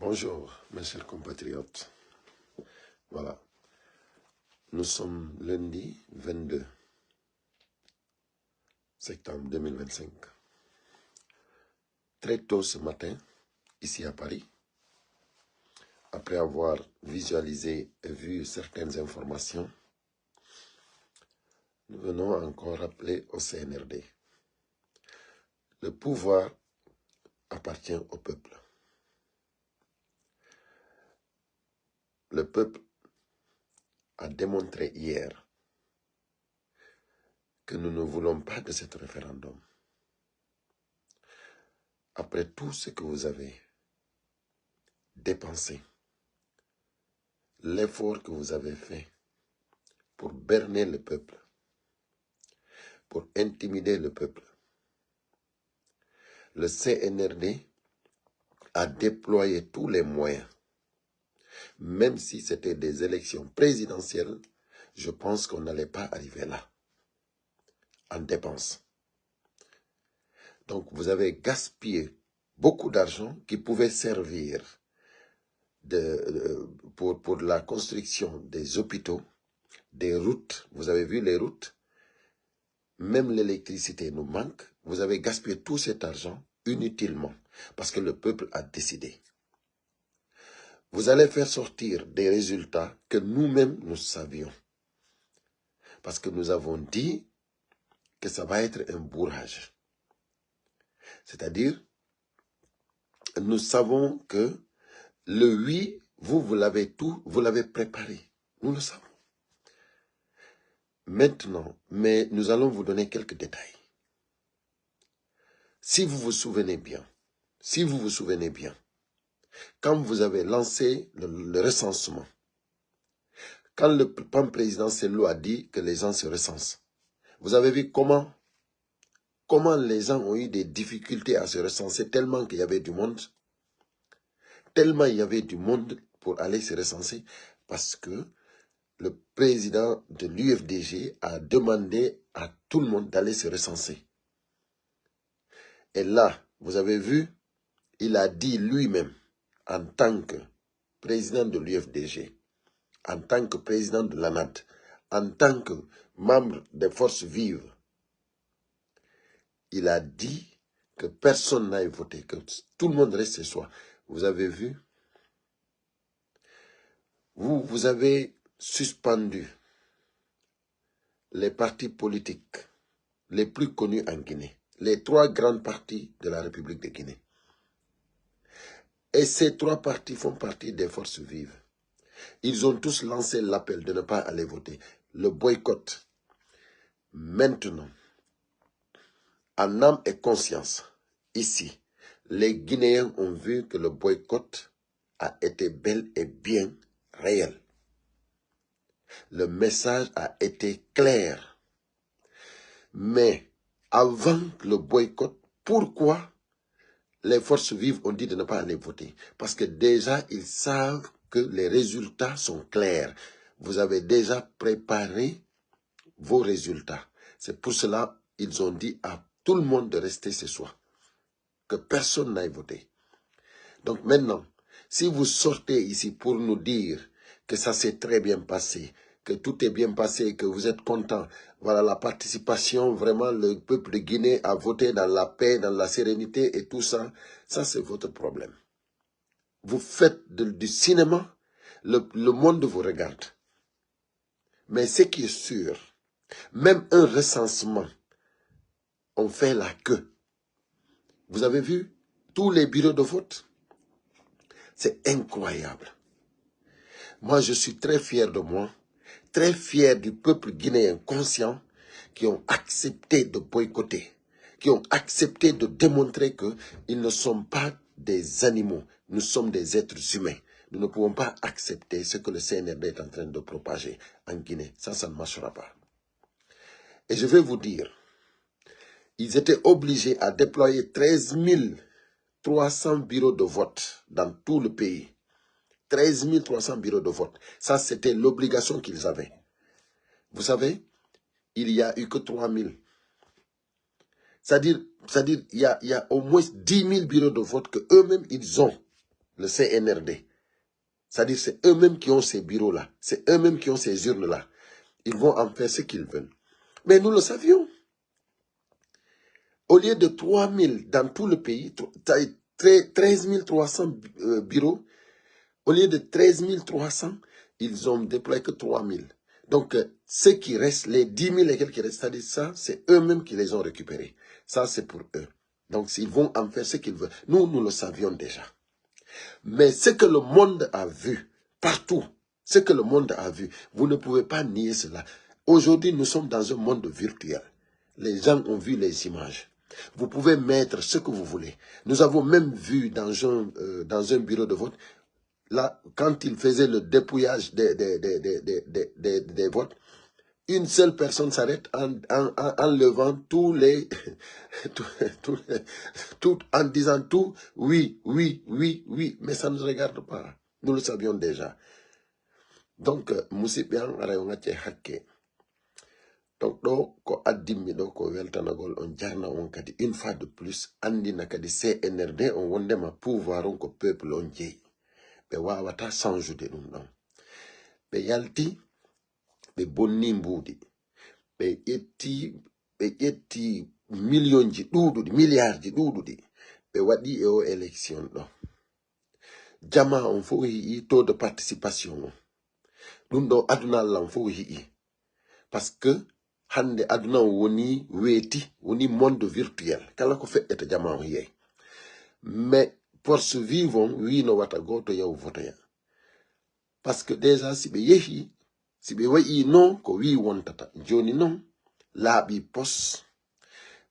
Bonjour, mes chers compatriotes. Voilà, nous sommes lundi 22 septembre 2025. Très tôt ce matin, ici à Paris, après avoir visualisé et vu certaines informations, nous venons encore rappeler au CNRD. Le pouvoir appartient au peuple. Le peuple a démontré hier que nous ne voulons pas de cet référendum. Après tout ce que vous avez dépensé, l'effort que vous avez fait pour berner le peuple, pour intimider le peuple, le CNRD a déployé tous les moyens. Même si c'était des élections présidentielles, je pense qu'on n'allait pas arriver là, en dépenses. Donc vous avez gaspillé beaucoup d'argent qui pouvait servir pour la construction des hôpitaux, des routes. Vous avez vu les routes, même l'électricité nous manque. Vous avez gaspillé tout cet argent inutilement parce que le peuple a décidé. Vous allez faire sortir des résultats que nous-mêmes nous savions. Parce que nous avons dit que ça va être un bourrage. C'est-à-dire, nous savons que le oui, vous l'avez tout, vous l'avez préparé. Nous le savons. Maintenant, mais nous allons vous donner quelques détails. Si vous vous souvenez bien, quand vous avez lancé le recensement, quand le président Sello a dit que les gens se recensent, vous avez vu comment les gens ont eu des difficultés à se recenser tellement qu'il y avait du monde. Tellement il y avait du monde pour aller se recenser parce que le président de l'UFDG a demandé à tout le monde d'aller se recenser. Et là, vous avez vu, il a dit lui-même, en tant que président de l'UFDG, en tant que président de l'ANAD, en tant que membre des forces vives, il a dit que personne n'aille voter, que tout le monde reste chez soi. Vous avez vu? Vous avez suspendu les partis politiques les plus connus en Guinée, les 3 grands partis de la République de Guinée. Et ces 3 partis font partie des forces vives. Ils ont tous lancé l'appel de ne pas aller voter, le boycott. Maintenant, en âme et conscience, ici, les Guinéens ont vu que le boycott a été bel et bien réel. Le message a été clair. Mais avant le boycott, pourquoi les forces vives ont dit de ne pas aller voter? Parce que déjà, ils savent que les résultats sont clairs. Vous avez déjà préparé vos résultats. C'est pour cela qu'ils ont dit à tout le monde de rester chez soi. Que personne n'aille voter. Donc maintenant, si vous sortez ici pour nous dire que ça s'est très bien passé, que tout est bien passé, que vous êtes content, voilà la participation, vraiment le peuple de Guinée a voté dans la paix, dans la sérénité et tout ça, ça c'est votre problème. Vous faites du cinéma, le monde vous regarde. Mais ce qui est sûr, même un recensement, on fait la queue. Vous avez vu tous les bureaux de vote? C'est incroyable. Moi, je suis très fier de moi, très fier du peuple guinéen conscient qui ont accepté de boycotter, qui ont accepté de démontrer qu'ils ne sont pas des animaux, nous sommes des êtres humains. Nous ne pouvons pas accepter ce que le CNRD est en train de propager en Guinée. Ça ne marchera pas. Et je vais vous dire, ils étaient obligés à déployer 13 300 bureaux de vote dans tout le pays. 13 300 bureaux de vote. Ça, c'était l'obligation qu'ils avaient. Vous savez, il n'y a eu que 3 000. C'est-à-dire il y a au moins 10 000 bureaux de vote qu'eux-mêmes, ils ont. le CNRD. C'est-à-dire c'est eux-mêmes qui ont ces bureaux-là. C'est eux-mêmes qui ont ces urnes-là. Ils vont en faire ce qu'ils veulent. Mais nous le savions. Au lieu de 3000 dans tout le pays, 13 300 bureaux, au lieu de 13 300, ils ont déployé que 3000. Donc, ceux qui restent, les 10 000 et quelques qui restent, c'est-à-dire ça, c'est eux-mêmes qui les ont récupérés. Ça, c'est pour eux. Donc, ils vont en faire ce qu'ils veulent. Nous le savions déjà. Mais ce que le monde a vu, partout, ce que le monde a vu, vous ne pouvez pas nier cela. Aujourd'hui, nous sommes dans un monde virtuel. Les gens ont vu les images. Vous pouvez mettre ce que vous voulez. Nous avons même vu dans un bureau de vote, là, quand il faisait le dépouillage des votes, une seule personne s'arrête en levant tous les... en disant tout, oui, oui, oui, oui, mais ça ne nous regarde pas. Nous le savions déjà. Donc, Moussibian, Rayongache Hake. Donc, ko addimi do ko weltanagol on jarna on kadi une fois de plus andina kadi CNRD on wondema pouvoir on ko peuple on jeyi be wawata sanjude dum don be yalti be bonni mbudi be ƴetti million ji ɗuɗuɗi milliard ji ɗuɗuɗi be waɗi e o élection ɗo jama on fo yi taux de participation on ɗum ɗo aduna lam fo yi parce que hande aduna woni weti woni monde virtuel kala ko fe'eta jama on yey mais poursuivons wi no wata goto yaw votoya parce que déjà si be yehi si be wayi non ko wi wontata joni non laaɓi pos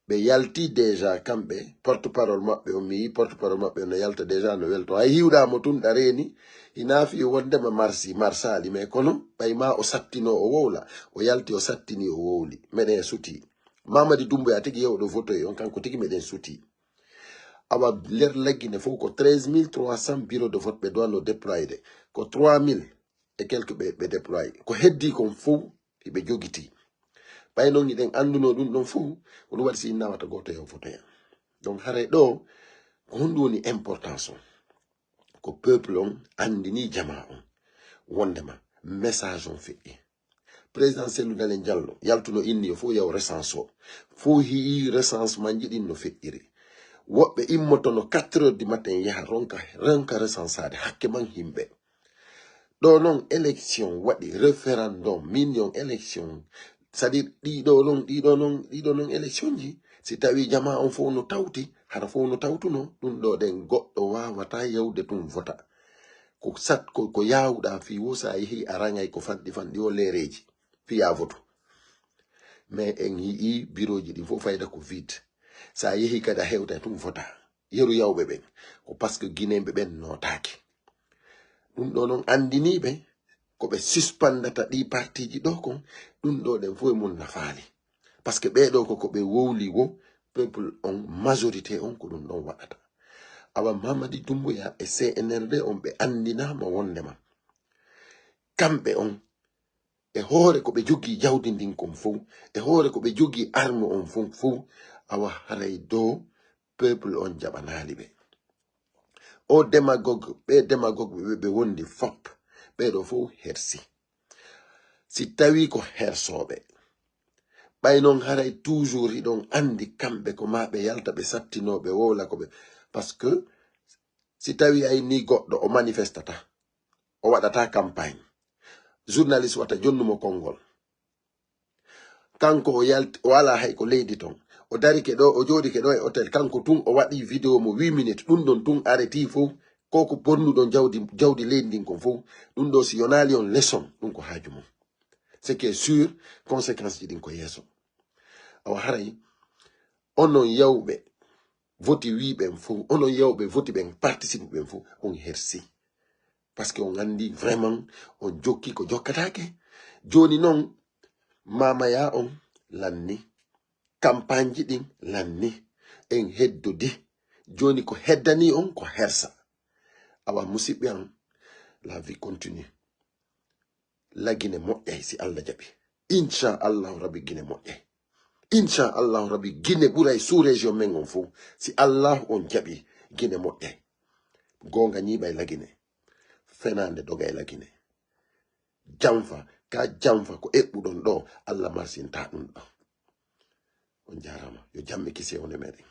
be yalti déjà kamɓe porte-parole maɓɓe o mi porte-parole maɓɓe no yalta déjà no welto a hiwɗamo tun ɗareni inafi wondema marsali mais kono ɓayma o sattino o wowla o yalti o sattini o wowli meɗen suti Mamadi Doumbouya tigi yewɗo votoye on kanko tigi meɗen suti awa ler laggine fof ko 13 300 bureau de vote ɓe doit no déployede ko 3000 et quelques ɓe déploye ko heddi kon fof ɓe jogiti ɓay noon iɗen anduno ɗum ɗon fof ko ɗum waɗi si innawata goto yaw fotoya donc haray ɗo ko honɗum woni importance on ko peuple on andini jama on wondema message on feƴƴi président Cellou Dalein Diallo yaltuno inni o fof yaw recense o fof hii recensement jiɗin no feƴƴiri woɓɓe immotono 4 heures du matin yaha ronka recensade hakke man himɓe ɗo noon élection waɗi référendum million élection c'est-à-dire ɗiɗo non élection ji si tawi jama on fof no tawti hara fof no tawtuno ɗum ɗo ɗen goɗɗo wawata yewde tum vota ko sat ko yawɗa fi wo sa yehi a rangay ko fanɗi o lereji fiya voto mais en yii bureau ji ɗin fof fayda ko vide sa yehi kadi a hewta tum vota yeru yawɓe ɓen ko par ce que guinéɓe ɓen notaki ɗum ɗo noon andiniɓe ko ɓe suspendata ɗi partiji ɗo kon ɗum ɗo ɗen fof e mum nafaali par ce que ɓeɗo ko ɓe wowli wo peuple on majorité on ko ɗum ɗon waɗata awa Mamadi Doumbouya e CNRD on ɓe andinama wondema kamɓe on e hoore ko ɓe jogi jawdi ndin kon fof e hoore ko ɓe jogi arme on fof awa haray dow peuple on jaɓanali ɓe o démagogue ɓe wondi fop ɓeɗo fof hersi si tawi ko hersoɓe ɓay noon haray toujours iɗon andi kamɓe ko ma ɓe yalta ɓe sattinoɓe wowla ko ɓe parce que si tawi ayni goɗɗo o manifestata o waɗata campagne journaliste wata jonnumo konngol kanko o yalti o ala hay ko leydi ton o darike ɗo o joɗike ɗo e hôtel kanko tun o waɗi vidéo mo 8 minutes ɗum ɗon tun arrêti fof koko bonnuɗon jawdi leydi ndin kon fof ɗum ɗo si yonali on leçon ɗum ko haaju mum ce qui est sûr conséquence ji ɗin ko yeeso awa haray onon yawɓe voti wiɓen fof onon yawɓe voti ɓen participe ɓen fof on hersi parce que on andi vraiment on jokki ko jokkatake joni noon mamaya on lanni campagne ji ɗin lanni en heddodi joni ko heddani on ko hersa awa musidɓe an la vie continue la Guinée moƴƴay si Allah jaɓi inchallahu rabbi Guinée moƴƴay inchallahu rabbi Guinée ɓuuray sous région men on fof si Allah on jaɓi Guinée moƴƴay gonga nyiba ila Guinée fenande doga ila Guinée jamfa ka jamfa ko eɓɓuɗon ɗo Allah marsinta ɗum ɗo on jarama yo jamme kise on e meɗen